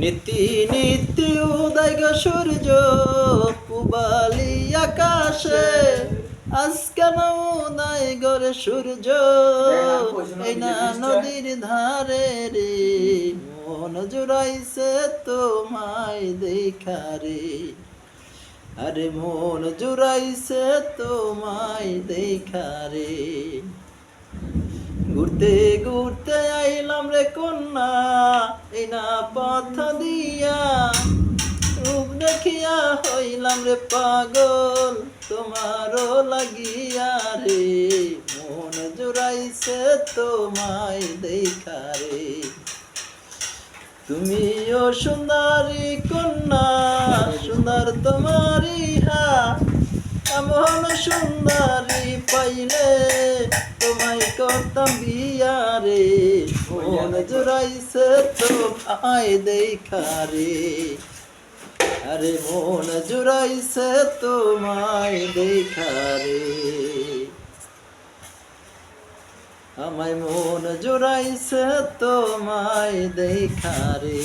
নীতি নীতি উদয় গো সূর্য পুবালি আকাশে আজকাল উদয় গরে সূর্য এই না নদীর ধারে রে মন জুড়াইছে তোমায় দেখা রে আরে মন জুড়াইছে তোমায় দেখা রে ঘুরতে ঘুরতে আইলাম রে কন্যা এই না পথ দিয়া রূপ দেখিয়া হইলাম রে পাগল তোমারও লাগিয়া রে মন জুড়াইছে তোমায় দেখা রে তুমিও সুন্দরী কন্যা সুন্দর তোমারি হাত এমন সুন্দরী পাইলে তোমায় করতাম বিয়া রে মন জুড়াইছে তোমায় দেখা রে আরে মন জুড়াইছে তোমায় দেখা রে আমায় মন জুড়াইছে তোমায় দেখা রে।